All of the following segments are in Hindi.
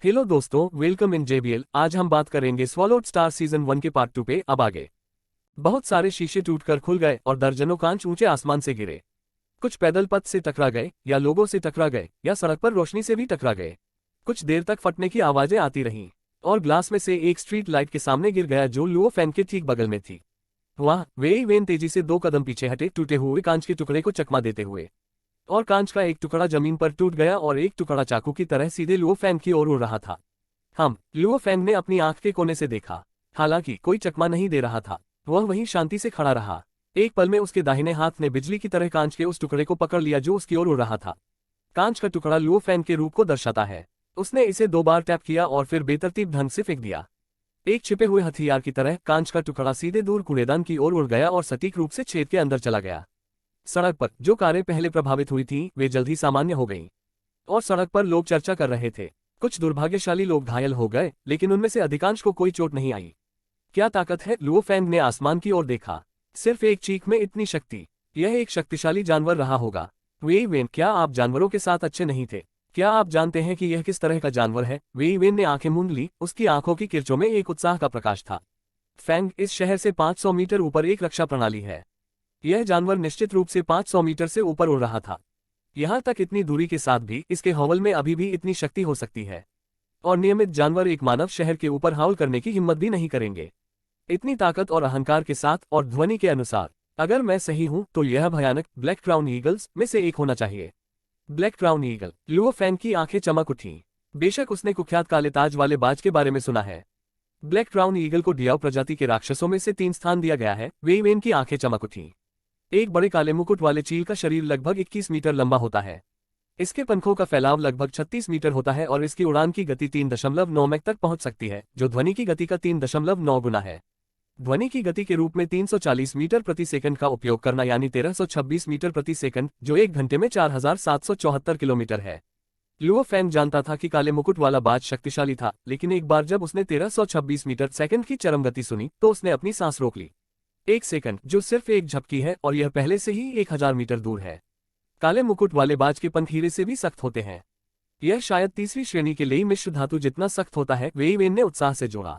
हेलो दोस्तों, वेलकम इन जेबीएल। आज हम बात करेंगे स्वॉलोड स्टार सीजन 1 के पार्ट 2 पे। अब आगे बहुत सारे शीशे टूटकर खुल गए और दर्जनों कांच ऊंचे आसमान से गिरे। कुछ पैदल पथ से टकरा गए या लोगों से टकरा गए या सड़क पर रोशनी से भी टकरा गए। कुछ देर तक फटने की आवाजें आती रहीं और ग्लास में से एक स्ट्रीट लाइट के सामने गिर गया जो लुओ फैन के ठीक बगल में थी। वहां वेई वेन तेजी से 2 कदम पीछे हटे, टूटे हुए कांच के टुकड़े को चकमा देते हुए। और कांच का एक टुकड़ा जमीन पर टूट गया और एक टुकड़ा चाकू की तरह सीधे लुओ फैन की ओर उड़ रहा था। लुओ फैंग ने अपनी आंख के कोने से देखा। हालांकि कोई चकमा नहीं दे रहा था, वह वहीं शांति से खड़ा रहा। एक पल में उसके दाहिने हाथ ने बिजली की तरह कांच के उस टुकड़े को पकड़ लिया जो उसकी ओर उड़ रहा था। कांच का टुकड़ा लुओ फैंग के रूप को दर्शाता है। उसने इसे 2 बार टैप किया और फिर बेतरतीब ढंग से फेंक दिया। एक छिपे हुए हथियार की तरह कांच का टुकड़ा सीधे दूर कूड़ेदान की ओर उड़ गया और सटीक रूप से छेद के अंदर चला गया। सड़क पर जो कारें पहले प्रभावित हुई थीं, वे जल्द ही सामान्य हो गईं। और सड़क पर लोग चर्चा कर रहे थे। कुछ दुर्भाग्यशाली लोग घायल हो गए, लेकिन उनमें से अधिकांश को कोई चोट नहीं आई। क्या ताकत है? लुओ फैंग ने आसमान की ओर देखा। सिर्फ एक चीख में इतनी शक्ति। यह एक शक्तिशाली जानवर रहा होगा। वेई वेन, क्या आप जानवरों के साथ अच्छे नहीं थे? क्या आप जानते हैं कि यह किस तरह का जानवर है? वेई वेन ने आंखें मूंद ली। उसकी आंखों की किरचों में एक उत्साह का प्रकाश था। फैंग, इस शहर से 500 मीटर ऊपर एक रक्षा प्रणाली है। यह जानवर निश्चित रूप से 500 मीटर से ऊपर उड़ रहा था। यहां तक इतनी दूरी के साथ भी इसके हौवल में अभी भी इतनी शक्ति हो सकती है। और नियमित जानवर एक मानव शहर के ऊपर हाउल करने की हिम्मत भी नहीं करेंगे, इतनी ताकत और अहंकार के साथ। और ध्वनि के अनुसार, अगर मैं सही हूं तो यह भयानक ब्लैक क्राउन ईगल्स में से एक होना चाहिए। Black crown eagle. Luo Fang की आंखें चमक उठीं। बेशक उसने कुख्यात काले ताज वाले बाज के बारे में सुना है। ब्लैक क्राउन ईगल को डियाओ प्रजाति के राक्षसों में से 3 स्थान दिया गया है। वेई वेन की आंखें चमक उठीं। एक बड़े काले मुकुट वाले चील का शरीर लगभग 21 मीटर लंबा होता है। इसके पंखों का फैलाव लगभग 36 मीटर होता है और इसकी उड़ान की गति 3.9 मैक तक पहुंच सकती है, जो ध्वनि की गति का 3.9 गुना है। ध्वनि की गति के रूप में 340 मीटर प्रति सेकंड का उपयोग करना, यानी 1326 मीटर प्रति सेकंड, जो 1 घंटे में 4774 किलोमीटर है। लुओ फैंग जानता था कि काले मुकुट वाला बाज शक्तिशाली था, लेकिन एक बार जब उसने 1326 मीटर सेकंड की चरम गति सुनी तो उसने अपनी सांस रोक ली। 1 सेकंड, जो सिर्फ एक झपकी है, और यह पहले से ही 1000 मीटर दूर है। काले मुकुट वाले बाज के पंख हीरे से भी सख्त होते हैं। यह शायद तीसरी श्रेणी के लेई मिश्र धातु जितना सख्त होता है, वेई वेन ने उत्साह से जोड़ा।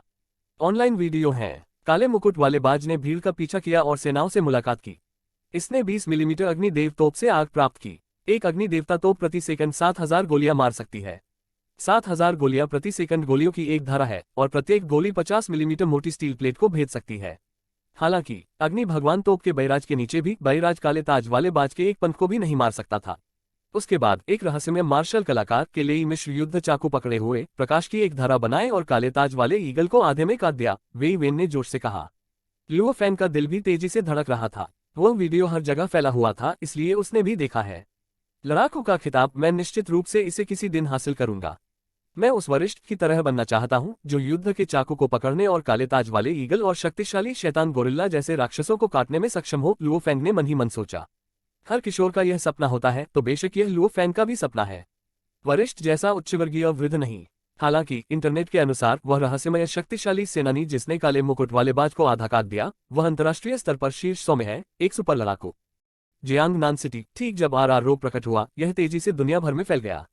ऑनलाइन वीडियो हैं। काले मुकुट वाले बाज ने भीड़ का पीछा किया और सेनाओं से मुलाकात की। इसने 20 मिलीमीटर अग्निदेव तोप से आग प्राप्त की। एक अग्निदेवता तोप प्रति सेकंड 7000 गोलियां मार सकती है। 7000 गोलियां प्रति सेकंड गोलियों की एक धारा है, और प्रत्येक गोली 50 मिलीमीटर मोटी स्टील प्लेट को भेद सकती है। हालांकि अग्नि भगवान तोप के बैराज के नीचे भी बैराज काले ताज वाले बाज के एक पंख को भी नहीं मार सकता था। उसके बाद एक रहस्यमय मार्शल कलाकार के लेई मिश्र युद्ध चाकू पकड़े हुए प्रकाश की एक धारा बनाए और काले ताज वाले ईगल को आधे में काट दिया, वेई वेन ने जोश से कहा। लुओ फैंग का दिल भी तेजी से धड़क रहा था। वह वीडियो हर जगह फैला हुआ था, इसलिए उसने भी देखा है। लड़ाकू का खिताब, मैं निश्चित रूप से इसे किसी दिन हासिल करूंगा। मैं उस वरिष्ठ की तरह बनना चाहता हूं जो युद्ध के चाकू को पकड़ने और काले ताज वाले ईगल और शक्तिशाली शैतान गोरिल्ला जैसे राक्षसों को काटने में सक्षम हो, लुओ फैंग ने मन ही मन सोचा। हर किशोर का यह सपना होता है, तो बेशक यह लुओ फैंग का भी सपना है। वरिष्ठ जैसा उच्चवर्गीय वृद्ध नहीं। हालांकि इंटरनेट के अनुसार वह रहस्यमय शक्तिशाली सेनानी जिसने काले मुकुट वाले बाज को आधा काट दिया, वह अंतर्राष्ट्रीय स्तर पर शीर्ष 100 में है, एक सुपर लड़ाकू। Jiangnan city. ठीक जब आरआर रोग प्रकट हुआ, यह तेजी से दुनिया भर में फैल गया।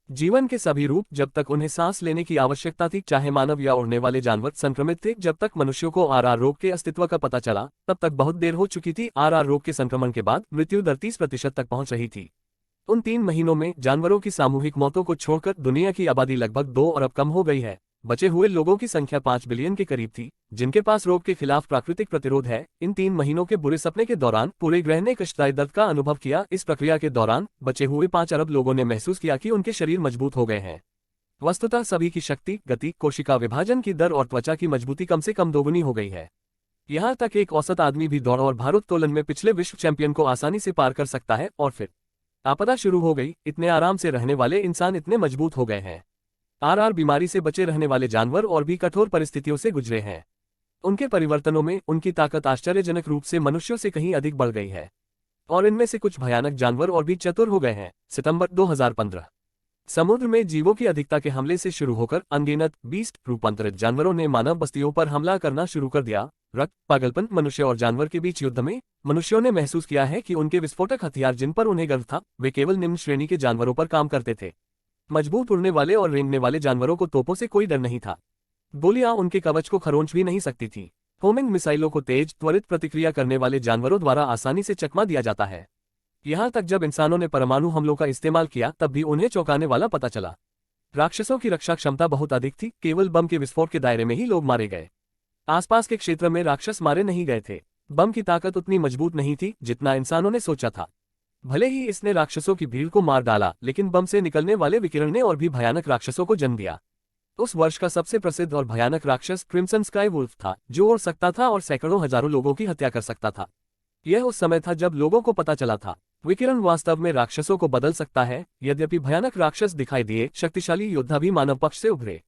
जीवन के सभी रूप, जब तक उन्हें सांस लेने की आवश्यकता थी, चाहे मानव या उड़ने वाले जानवर, संक्रमित थे। जब तक मनुष्यों को आरआर रोग के अस्तित्व का पता चला, तब तक बहुत देर हो चुकी थी। आरआर रोग के संक्रमण के बाद मृत्यु दर 30% तक पहुंच रही थी। उन 3 महीनों में जानवरों की सामूहिक मौतों को छोड़कर दुनिया की आबादी लगभग 2 अरब कम हो गई है। बचे हुए लोगों की संख्या 5 बिलियन के करीब थी, जिनके पास रोग के खिलाफ प्राकृतिक प्रतिरोध है। इन 3 महीनों के बुरे सपने के दौरान पूरे ग्रह ने कष्टदायी दर्द का अनुभव किया। इस प्रक्रिया के दौरान बचे हुए 5 अरब लोगों ने महसूस किया कि उनके शरीर मजबूत हो गए हैं। वस्तुतः सभी की शक्ति, गति, कोशिका विभाजन की दर और त्वचा की मजबूती कम से कम दोगुनी हो गई है। यहाँ तक एक औसत आदमी भी दौड़ और भारोत्तोलन में पिछले विश्व चैंपियन को आसानी से पार कर सकता है। और फिर आपदा शुरू हो गई। इतने आराम से रहने वाले इंसान इतने मजबूत हो गए हैं। आरआर बीमारी से बचे रहने वाले जानवर और भी कठोर परिस्थितियों से गुजरे हैं। उनके परिवर्तनों में उनकी ताकत आश्चर्यजनक रूप से मनुष्यों से कहीं अधिक बढ़ गई है। और इनमें से कुछ भयानक जानवर और भी चतुर हो गए हैं। सितंबर 2015। समुद्र में जीवों की अधिकता के हमले से शुरू होकर अनगिनत बीस्ट रूपांतरित जानवरों ने मानव बस्तियों पर हमला करना शुरू कर दिया। रक्त, पागलपन, मनुष्य और जानवर के बीच युद्ध में मनुष्यों ने महसूस किया है कि उनके विस्फोटक हथियार जिन पर उन्हें गर्व था, वे केवल निम्न श्रेणी के जानवरों पर काम करते थे। मजबूत उड़ने वाले और रेंगने वाले जानवरों को तोपों से कोई डर नहीं था। गोलियां उनके कवच को खरोंच भी नहीं सकती थी। होमिंग मिसाइलों को तेज त्वरित प्रतिक्रिया करने वाले जानवरों द्वारा आसानी से चकमा दिया जाता है। यहां तक जब इंसानों ने परमाणु हमलों का इस्तेमाल किया तब भी उन्हें चौंकाने वाला पता चला। राक्षसों की रक्षा क्षमता बहुत अधिक थी, केवल बम के विस्फोट के दायरे में ही लोग मारे गए। आसपास के क्षेत्र में राक्षस मारे नहीं गए थे। बम की ताकत उतनी मजबूत नहीं थी जितना इंसानों ने सोचा था। भले ही इसने राक्षसों की भीड़ को मार डाला, लेकिन बम से निकलने वाले विकिरण ने और भी भयानक राक्षसों को जन्म दिया। उस वर्ष का सबसे प्रसिद्ध और भयानक राक्षस क्रिम्सन स्काई वुल्फ था, जो उड़ सकता था और सैकड़ों हजारों लोगों की हत्या कर सकता था। यह उस समय था जब लोगों को पता चला था विकिरण वास्तव में राक्षसों को बदल सकता है। यद्यपि भयानक राक्षस दिखाई दिए, शक्तिशाली योद्धा भी मानव पक्ष से उभरे।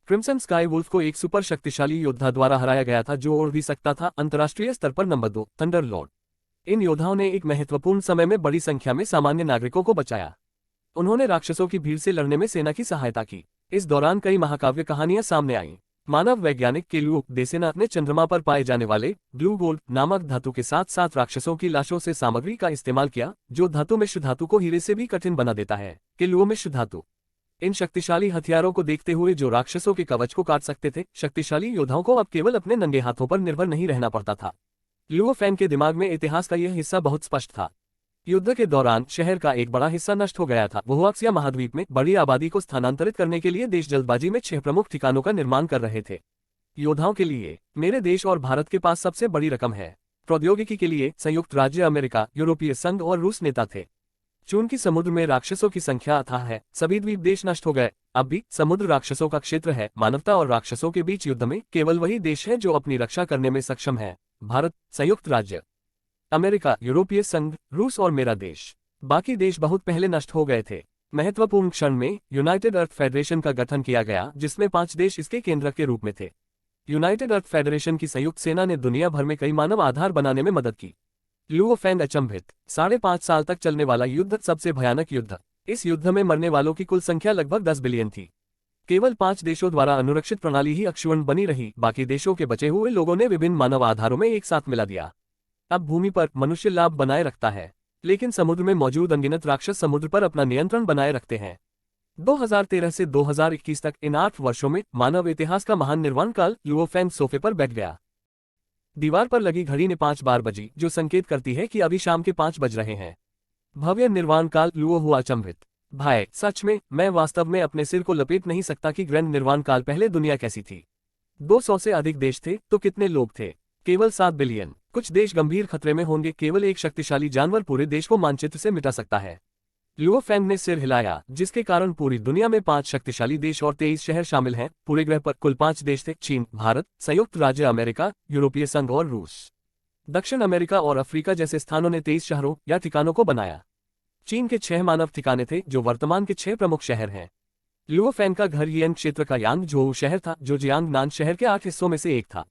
क्रिम्सन स्काई वुल्फ को एक सुपर शक्तिशाली योद्धा द्वारा हराया गया था जो उड़ भी सकता था। अंतर्राष्ट्रीय स्तर पर नंबर 2 थंडरलॉर्ड। इन योद्धाओं ने एक महत्वपूर्ण समय में बड़ी संख्या में सामान्य नागरिकों को बचाया। उन्होंने राक्षसों की भीड़ से लड़ने में सेना की सहायता की। इस दौरान कई महाकाव्य कहानियां सामने आईं। मानव वैज्ञानिक केलुओ देसेनाथ ने चंद्रमा पर पाए जाने वाले ब्लू गोल्ड नामक धातु के साथ साथ राक्षसों की लाशों से सामग्री का इस्तेमाल किया, जो धातु मिश्र धातु को हीरे से भी कठिन बना देता है। केलुओ मिश्र धातु। इन शक्तिशाली हथियारों को देखते हुए जो राक्षसों के कवच को काट सकते थे, शक्तिशाली योद्धाओं को अब केवल अपने नंगे हाथों पर निर्भर नहीं रहना पड़ता था। लुओ फैंग के दिमाग में इतिहास का यह हिस्सा बहुत स्पष्ट था। युद्ध के दौरान शहर का एक बड़ा हिस्सा नष्ट हो गया था। वोहुआक्सिया महाद्वीप में बड़ी आबादी को स्थानांतरित करने के लिए देश जल्दबाजी में 6 प्रमुख ठिकानों का निर्माण कर रहे थे। योद्धाओं के लिए मेरे देश और भारत के पास सबसे बड़ी रकम है। प्रौद्योगिकी के लिए संयुक्त राज्य अमेरिका, यूरोपीय संघ और रूस नेता थे। चूंकि समुद्र में राक्षसों की संख्या अथाह है, सभी द्वीप देश नष्ट हो गए। अब भी समुद्र राक्षसों का क्षेत्र है। मानवता और राक्षसों के बीच युद्ध में केवल वही देश है जो अपनी रक्षा करने में सक्षम है। भारत, संयुक्त राज्य अमेरिका, यूरोपीय संघ, रूस और मेरा देश। बाकी देश बहुत पहले नष्ट हो गए थे। महत्वपूर्ण क्षण में यूनाइटेड अर्थ फेडरेशन का गठन किया गया, जिसमें 5 देश इसके केंद्रक के रूप में थे। यूनाइटेड अर्थ फेडरेशन की संयुक्त सेना ने दुनिया भर में कई मानव आधार बनाने में मदद की। लुओ फैंग अचंभित। 5.5 साल तक चलने वाला युद्ध, सबसे भयानक युद्ध। इस युद्ध में मरने वालों की कुल संख्या लगभग 10 बिलियन थी। केवल 5 देशों द्वारा अनुरक्षित प्रणाली ही अक्षुण्ण बनी रही। बाकी देशों के बचे हुए लोगों ने विभिन्न मानव आधारों में एक साथ मिला दिया। अब भूमि पर मनुष्य लाभ बनाए रखता है, लेकिन समुद्र में मौजूद अनगिनत राक्षस समुद्र पर अपना नियंत्रण बनाए रखते हैं। 2013 से 2021 तक इन 8 वर्षों में मानव इतिहास का महान निर्वाण काल। लुओ फैंग सोफे पर बैठ गया। दीवार पर लगी घड़ी ने 5 बार बजी, जो संकेत करती है कि अभी शाम के 5 बज रहे हैं। भव्य निर्वाण काल। लुओ हुआ अचंभित। भाई, सच में मैं वास्तव में अपने सिर को लपेट नहीं सकता कि ग्रैंड निर्वाण काल पहले दुनिया कैसी थी। 200 से अधिक देश थे तो कितने लोग थे? केवल 7 बिलियन। कुछ देश गंभीर खतरे में होंगे। केवल एक शक्तिशाली जानवर पूरे देश को मानचित्र से मिटा सकता है। लुओ फैंग ने सिर हिलाया, जिसके कारण पूरी दुनिया में 5 शक्तिशाली देश और 23 शहर शामिल हैं। पूरे ग्रह पर कुल 5 देश थे: चीन, भारत, संयुक्त राज्य अमेरिका, यूरोपीय संघ और रूस। दक्षिण अमेरिका और अफ्रीका जैसे स्थानों ने 23 शहरों या ठिकानों को बनाया। चीन के 6 मानव ठिकाने थे, जो वर्तमान के 6 प्रमुख शहर हैं। लुओ फैंग का घर यिएन क्षेत्र का यांग झोउ शहर था, जो जियांग नान शहर के 8 हिस्सों में से एक था।